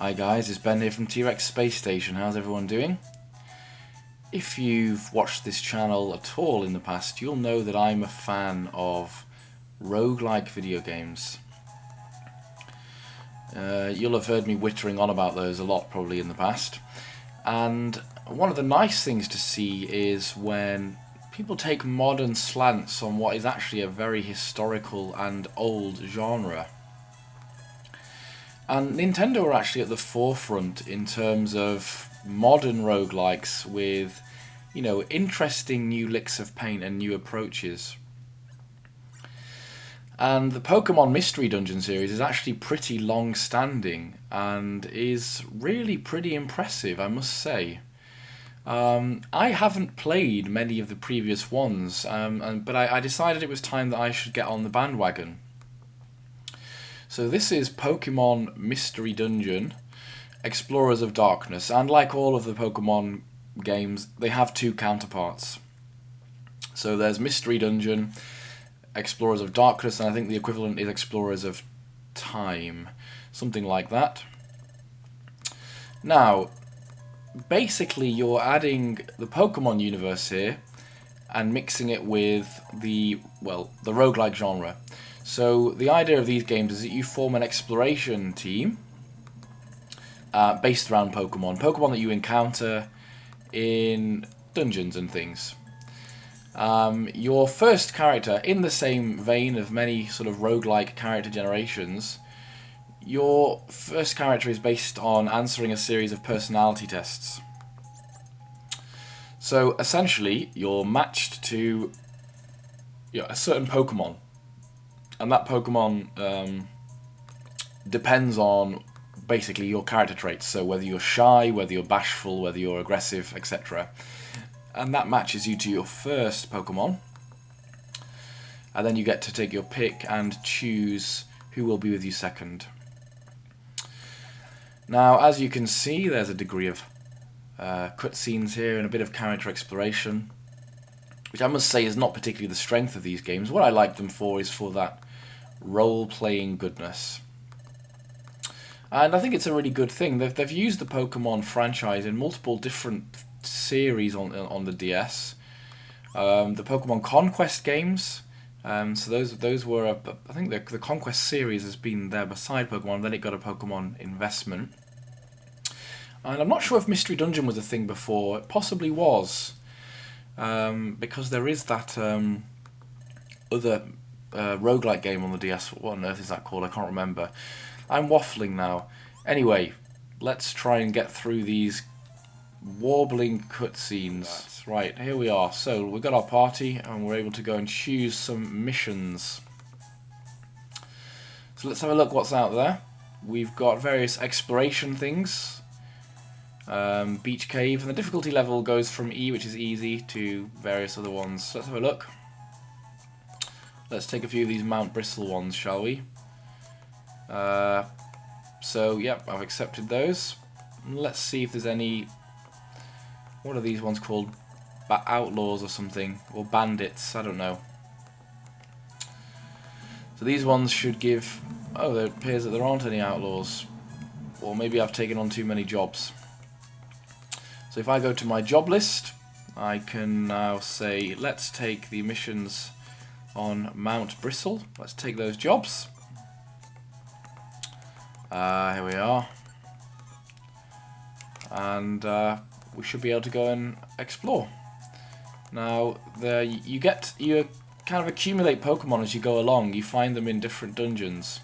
Hi guys, it's Ben here from T-Rex Space Station. How's everyone doing? If you've watched this channel at all in the past, you'll know that I'm a fan of roguelike video games. You'll have heard me whittering on about those a lot probably in the past. And one of the nice things to see is when people take modern slants on what is actually a very historical and old genre. And Nintendo are actually at the forefront in terms of modern roguelikes with, interesting new licks of paint and new approaches. And the Pokemon Mystery Dungeon series is actually pretty long-standing and is really pretty impressive, I must say. I haven't played many of the previous ones, but I decided it was time that I should get on the bandwagon. So this is Pokemon Mystery Dungeon, Explorers of Darkness, and like all of the Pokemon games, they have two counterparts. So there's Mystery Dungeon, Explorers of Darkness, and I think the equivalent is Explorers of Time, something like that. Now, basically you're adding the Pokemon universe here and mixing it with the roguelike genre. So the idea of these games is that you form an exploration team based around Pokemon that you encounter in dungeons and things. Your first character, in the same vein of many sort of roguelike character generations, your first character is based on answering a series of personality tests. So essentially, you're matched to a certain Pokemon. And that Pokemon depends on basically your character traits, so whether you're shy, whether you're bashful, whether you're aggressive, etc. And that matches you to your first Pokemon. And then you get to take your pick and choose who will be with you second. Now, as you can see, there's a degree of cutscenes here and a bit of character exploration, which I must say is not particularly the strength of these games. What I like them for is for that role-playing goodness. And I think it's a really good thing. They've used the Pokemon franchise in multiple different series on the DS. The Pokemon Conquest games, so those were, I think the Conquest series has been there beside Pokemon, then it got a Pokemon Investment. And I'm not sure if Mystery Dungeon was a thing before. It possibly was. Because there is that other roguelike game on the DS. What on earth is that called? I can't remember. I'm waffling now. Anyway, let's try and get through these warbling cutscenes. Right, here we are. So we've got our party and we're able to go and choose some missions. So let's have a look what's out there. We've got various exploration things. Beach cave, and the difficulty level goes from E, which is easy, to various other ones. So let's have a look. Let's take a few of these Mount Bristol ones, shall we? So, yep, I've accepted those. Let's see if there's any... What are these ones called? Outlaws or something? Or bandits, I don't know. So these ones should give... Oh, it appears that there aren't any outlaws. Or maybe I've taken on too many jobs. So if I go to my job list, I can now say, let's take the missions on Mount Bristol. Let's take those jobs. Here we are. And we should be able to go and explore. Now, you kind of accumulate Pokemon as you go along. You find them in different dungeons.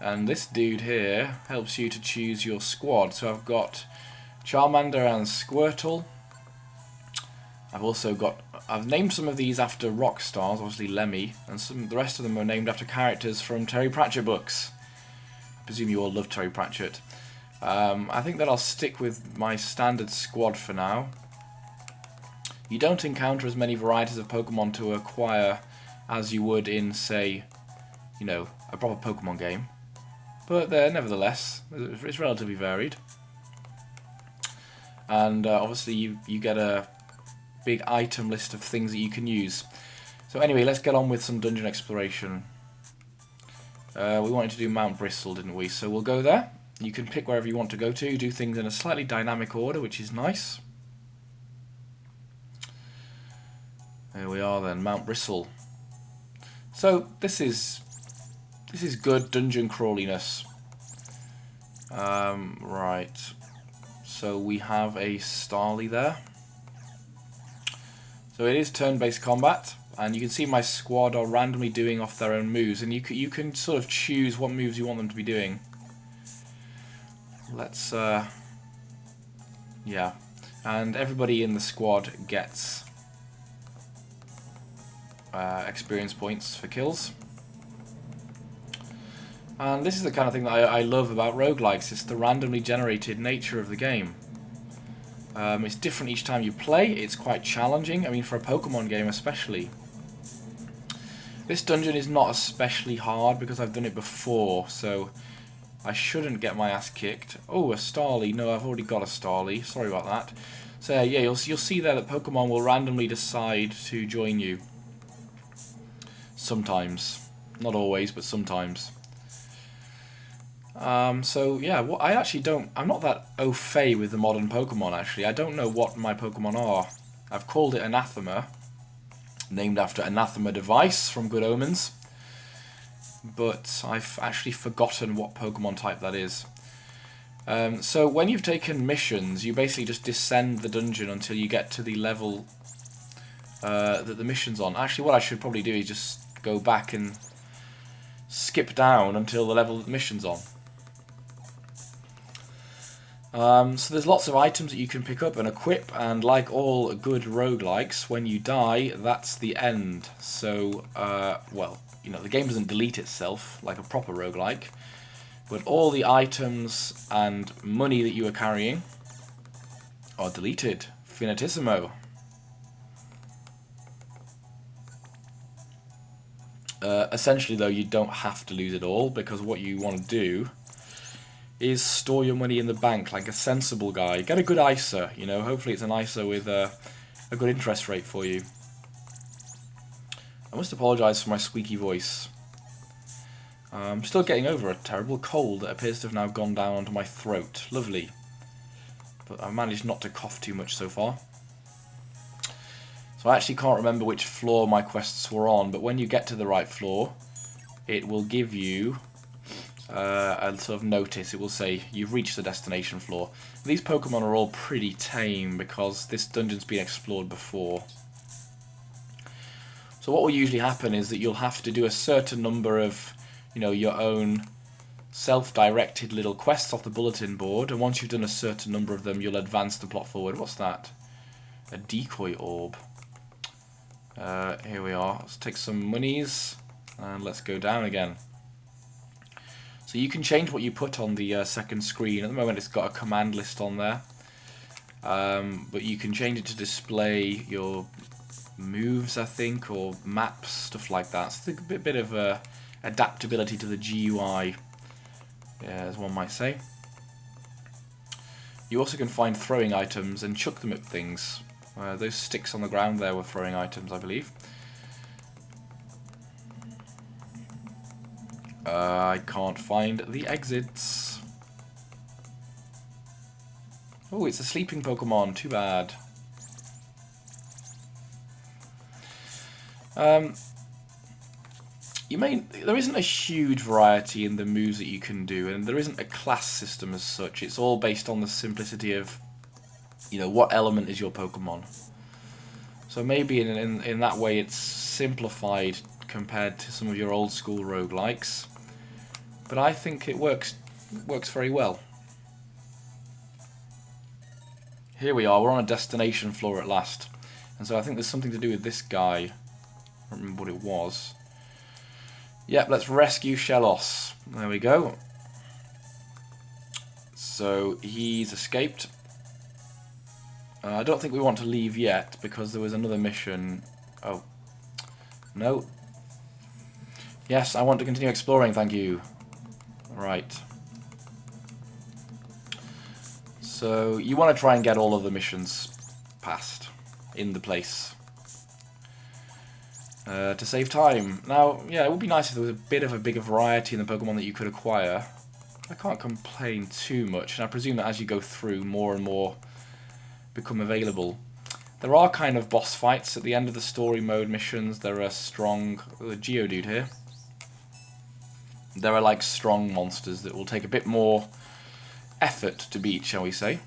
And this dude here helps you to choose your squad. So I've got Charmander and Squirtle. I've named some of these after rock stars, obviously Lemmy, and the rest of them are named after characters from Terry Pratchett books. I presume you all love Terry Pratchett. I think that I'll stick with my standard squad for now. You don't encounter as many varieties of Pokemon to acquire as you would in, say, a proper Pokemon game. But nevertheless, it's relatively varied. And obviously you get a big item list of things that you can use. So anyway, let's get on with some dungeon exploration. We wanted to do Mount Bristol, didn't we? So we'll go there. You can pick wherever you want to go to, do things in a slightly dynamic order, which is nice. There we are then, Mount Bristol. So this is good dungeon crawliness. Right. So we have a Starly there. So it is turn-based combat, and you can see my squad are randomly doing off their own moves, and you can sort of choose what moves you want them to be doing. Let's yeah, and everybody in the squad gets experience points for kills. And this is the kind of thing that I love about roguelikes. It's the randomly generated nature of the game. It's different each time you play. It's quite challenging. I mean, for a Pokemon game especially. This dungeon is not especially hard because I've done it before, so I shouldn't get my ass kicked. Oh, a Starly. No, I've already got a Starly. Sorry about that. So yeah, you'll see there that Pokemon will randomly decide to join you. Sometimes. Not always, but sometimes. So yeah, I'm not that au fait with the modern Pokemon actually. I don't know what my Pokemon are. I've called it Anathema, named after Anathema Device from Good Omens, but I've actually forgotten what Pokemon type that is. So when you've taken missions, you basically just descend the dungeon until you get to the level that the mission's on. Actually, what I should probably do is just go back and skip down until the level that the mission's on. So there's lots of items that you can pick up and equip, and like all good roguelikes, when you die, that's the end. So, well, you know, the game doesn't delete itself like a proper roguelike, but all the items and money that you are carrying are deleted. Finitissimo. Essentially, though, you don't have to lose it all, because what you want to do is store your money in the bank like a sensible guy. Get a good ISA, you know, hopefully it's an ISA with a good interest rate for you. I must apologise for my squeaky voice. I'm still getting over a terrible cold that appears to have now gone down onto my throat. Lovely. But I've managed not to cough too much so far. So I actually can't remember which floor my quests were on, but when you get to the right floor, it will give you a sort of notice. It will say you've reached the destination floor. These Pokemon are all pretty tame because this dungeon's been explored before. So what will usually happen is that you'll have to do a certain number of, you know, your own self-directed little quests off the bulletin board, and once you've done a certain number of them, you'll advance the plot forward. What's that? A decoy orb. Here we are. Let's take some monies and let's go down again. So you can change what you put on the second screen. At the moment it's got a command list on there. But you can change it to display your moves, I think, or maps, stuff like that. So it's a bit of adaptability to the GUI, as one might say. You also can find throwing items and chuck them at things. Those sticks on the ground there were throwing items, I believe. I can't find the exits. Oh, it's a sleeping Pokemon. Too bad. There isn't a huge variety in the moves that you can do, and there isn't a class system as such. It's all based on the simplicity of, you know, what element is your Pokemon. So maybe in that way it's simplified compared to some of your old school roguelikes. But I think it works very well. Here we are, we're on a destination floor at last. And so I think there's something to do with this guy. I don't remember what it was. Yep, let's rescue Shellos. There we go. So he's escaped. I don't think we want to leave yet because there was another mission. Oh. No. Yes, I want to continue exploring, thank you. Right. So you want to try and get all of the missions passed in the place to save time. Now, yeah, it would be nice if there was a bit of a bigger variety in the Pokemon that you could acquire. I can't complain too much, and I presume that as you go through, more and more become available. There are kind of boss fights at the end of the story mode missions. There are strong... the Geodude here. There are like strong monsters that will take a bit more effort to beat, shall we say.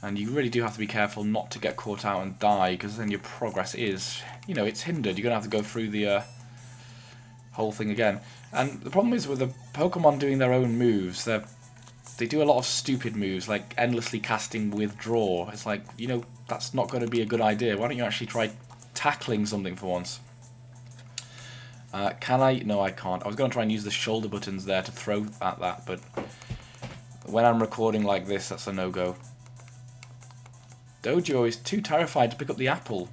And you really do have to be careful not to get caught out and die, because then your progress is, you know, it's hindered. You're going to have to go through the whole thing again. And the problem is with the Pokemon doing their own moves, they do a lot of stupid moves, like endlessly casting Withdraw. It's like, you know, that's not going to be a good idea. Why don't you actually try tackling something for once? Can I? No, I can't. I was going to try and use the shoulder buttons there to throw at that, but when I'm recording like this, that's a no-go. Dojo is too terrified to pick up the apple.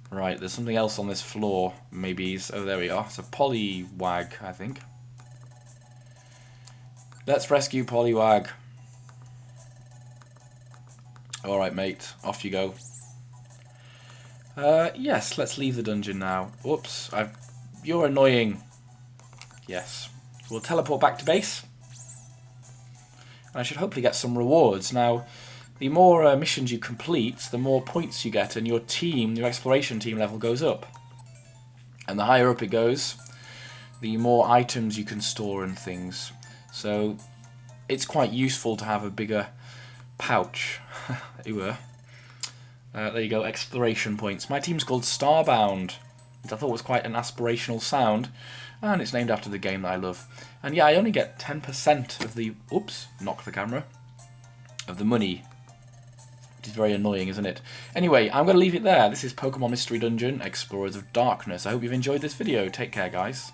Right, there's something else on this floor. Maybe. Oh, there we are. It's a Poliwag, I think. Let's rescue Poliwag. Alright, mate. Off you go. Yes, let's leave the dungeon now. Whoops. You're annoying. Yes. We'll teleport back to base. And I should hopefully get some rewards. Now, the more missions you complete, the more points you get, and your team, your exploration team level goes up. And the higher up it goes, the more items you can store and things. So, it's quite useful to have a bigger pouch. There you go, exploration points. My team's called Starbound, which I thought was quite an aspirational sound. And it's named after the game that I love. And yeah, I only get 10% of the... Oops, knocked the camera. Of the money. Which is very annoying, isn't it? Anyway, I'm going to leave it there. This is Pokemon Mystery Dungeon, Explorers of Darkness. I hope you've enjoyed this video. Take care, guys.